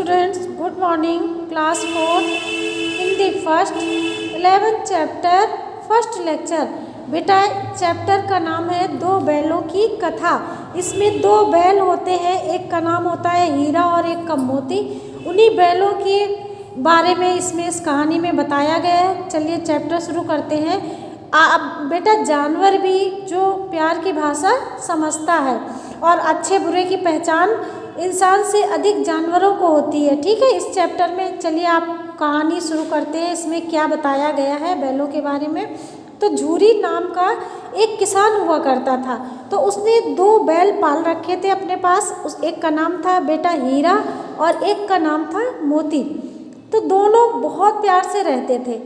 students, good morning. Class 4 in the first 11th chapter, first lecture. बेटा chapter का नाम है दो बैलों की कथा। इसमें दो बैल होते हैं, एक का नाम होता है हीरा और एक का मोती। उन्हीं बैलों के बारे में इसमें इस कहानी में बताया गया है। चलिए चैप्टर शुरू करते हैं। अब बेटा जानवर भी जो प्यार की भाषा समझता है और अच्छे बुरे की पहचान इंसान से अधिक जानवरों को होती है। ठीक है, इस चैप्टर में चलिए आप कहानी शुरू करते हैं। इसमें क्या बताया गया है बैलों के बारे में। तो झूरी नाम का एक किसान हुआ करता था। तो उसने दो बैल पाल रखे थे अपने पास। उस एक का नाम था बेटा हीरा और एक का नाम था मोती। तो दोनों बहुत प्यार से रहते थे।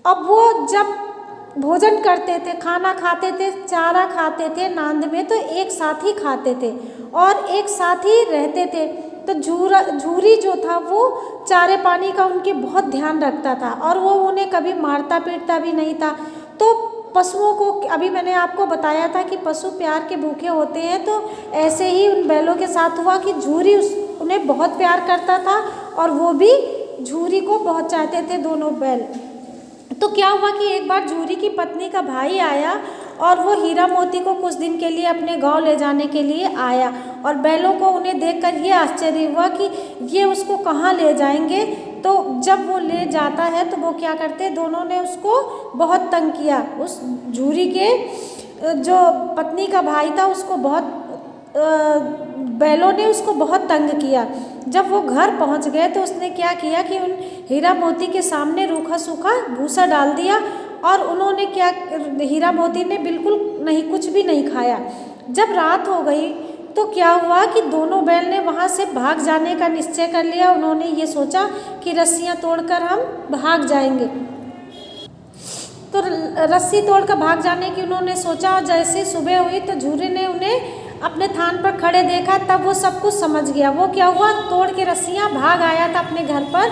अब वो जब भोजन करते थे, खाना खाते थे, चारा खाते थे नांद में, तो एक साथ ही खाते थे और एक साथ ही रहते थे। तो झूरी जो था वो चारे पानी का उनके बहुत ध्यान रखता था और वो उन्हें कभी मारता पीटता भी नहीं था। तो पशुओं को अभी मैंने आपको बताया था कि पशु प्यार के भूखे होते हैं, तो ऐसे ही उन बैलों के साथ हुआ कि झूरी उन्हें बहुत प्यार करता था और वो भी झूरी को बहुत चाहते थे, दोनों बैल। तो क्या हुआ कि एक बार झूरी की पत्नी का भाई आया और वो हीरा मोती को कुछ दिन के लिए अपने गांव ले जाने के लिए आया और बैलों को उन्हें देखकर ये आश्चर्य हुआ कि ये उसको कहाँ ले जाएंगे। तो जब वो ले जाता है तो वो क्या करते, दोनों ने उसको बहुत तंग किया। उस झूरी के जो पत्नी का भाई था उसको बहुत बैलों ने उसको बहुत तंग किया। जब वो घर पहुंच गए तो उसने क्या किया कि उन हीरा मोती के सामने रूखा सूखा भूसा डाल दिया और उन्होंने क्या, हीरा मोती ने बिल्कुल नहीं, कुछ भी नहीं खाया। जब रात हो गई तो क्या हुआ कि दोनों बैल ने वहाँ से भाग जाने का निश्चय कर लिया। उन्होंने ये सोचा कि रस्सियाँ तोड़कर हम भाग जाएंगे। तो रस्सी तोड़कर भाग जाने की उन्होंने सोचा। जैसे सुबह हुई तो झूरी ने उन्हें अपने थान पर खड़े देखा, तब वो सब कुछ समझ गया। वो क्या हुआ, तोड़ के रस्सियाँ भाग आया था अपने घर पर।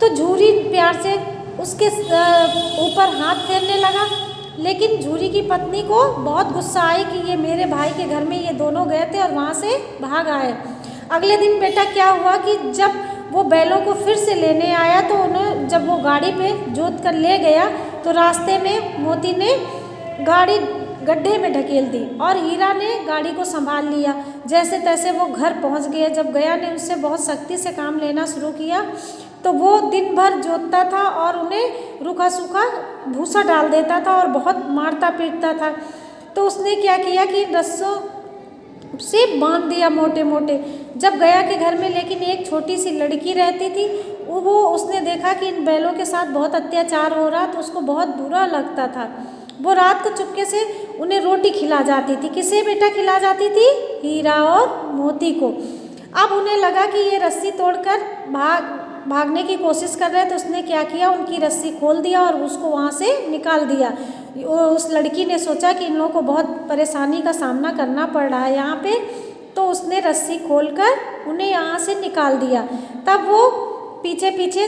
तो झूरी प्यार से उसके ऊपर हाथ फेरने लगा, लेकिन झूरी की पत्नी को बहुत गुस्सा आई कि ये मेरे भाई के घर में ये दोनों गए थे और वहाँ से भाग आए। अगले दिन बेटा क्या हुआ कि जब वो बैलों को फिर से लेने आया तो उन्हें जब वो गाड़ी पे जोत कर ले गया तो रास्ते में मोती ने गाड़ी गड्ढे में ढकेल दी और हीरा ने गाड़ी को संभाल लिया। जैसे तैसे वो घर पहुंच गए। जब गया ने उससे बहुत सख्ती से काम लेना शुरू किया तो वो दिन भर जोतता था और उन्हें रूखा सूखा भूसा डाल देता था और बहुत मारता पीटता था। तो उसने क्या किया कि रस्सों से बांध दिया मोटे मोटे। जब गया के घर में लेकिन एक छोटी सी लड़की रहती थी, वो उसने देखा कि इन बैलों के साथ बहुत अत्याचार हो रहा, तो उसको बहुत बुरा लगता था। वो रात को चुपके से उन्हें रोटी खिला जाती थी। किसे बेटा खिला जाती थी? हीरा और मोती को। अब उन्हें लगा कि ये रस्सी तोड़कर भागने की कोशिश कर रहे हैं, तो उसने क्या किया, उनकी रस्सी खोल दिया और उसको वहाँ से निकाल दिया। उस लड़की ने सोचा कि इन लोगों को बहुत परेशानी का सामना करना पड़ रहा है यहाँ पे, तो उसने रस्सी खोलकर उन्हें यहाँ से निकाल दिया। तब वो पीछे पीछे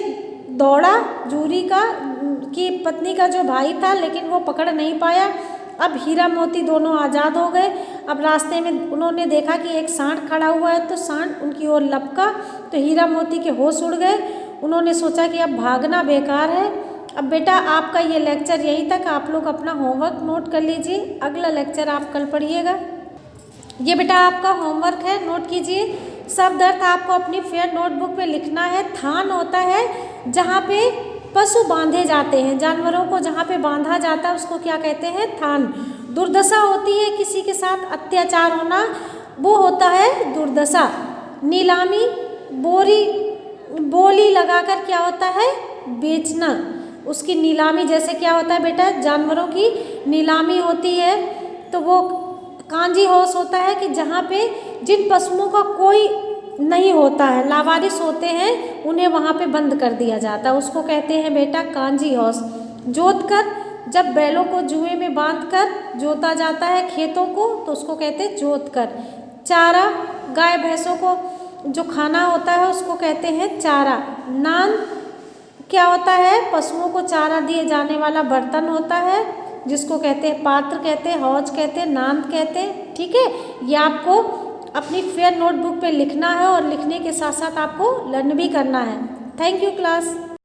दौड़ा झूरी की पत्नी का जो भाई था, लेकिन वो पकड़ नहीं पाया। अब हीरा मोती दोनों आज़ाद हो गए। अब रास्ते में उन्होंने देखा कि एक सांड खड़ा हुआ है, तो सांड उनकी ओर लपका तो हीरा मोती के होश उड़ गए। उन्होंने सोचा कि अब भागना बेकार है। अब बेटा आपका ये लेक्चर यहीं तक। आप लोग अपना होमवर्क नोट कर लीजिए, अगला लेक्चर आप कल पढ़िएगा। ये बेटा आपका होमवर्क है, नोट कीजिए। शब्द अर्थ आपको अपनी फेयर नोटबुक पे लिखना है। थान होता है जहाँ पे पशु बांधे जाते हैं, जानवरों को जहाँ पे बांधा जाता है उसको क्या कहते हैं? थान। दुर्दशा होती है किसी के साथ अत्याचार होना, वो होता है दुर्दशा। नीलामी, बोली लगाकर क्या होता है? बेचना। उसकी नीलामी जैसे क्या होता है बेटा? जानवरों की नीलामी होती है। तो वो कांजी हाउस होता है कि जहाँ पे जिन पशुओं का कोई नहीं होता है, लावारिस होते हैं, उन्हें वहाँ पे बंद कर दिया जाता है, उसको कहते हैं बेटा कांजी हाउस। जोत कर, जब बैलों को जुए में बांध कर जोता जाता है खेतों को, तो उसको कहते हैं जोत कर। चारा, गाय भैंसों को जो खाना होता है उसको कहते हैं चारा। नान क्या होता है? पशुओं को चारा दिए जाने वाला बर्तन होता है, जिसको कहते हैं पात्र कहते हैं, हौज कहते हैं, नांद कहते हैं। ठीक है, ये आपको अपनी फेयर नोटबुक पे लिखना है और लिखने के साथ साथ आपको लर्न भी करना है। Thank you class.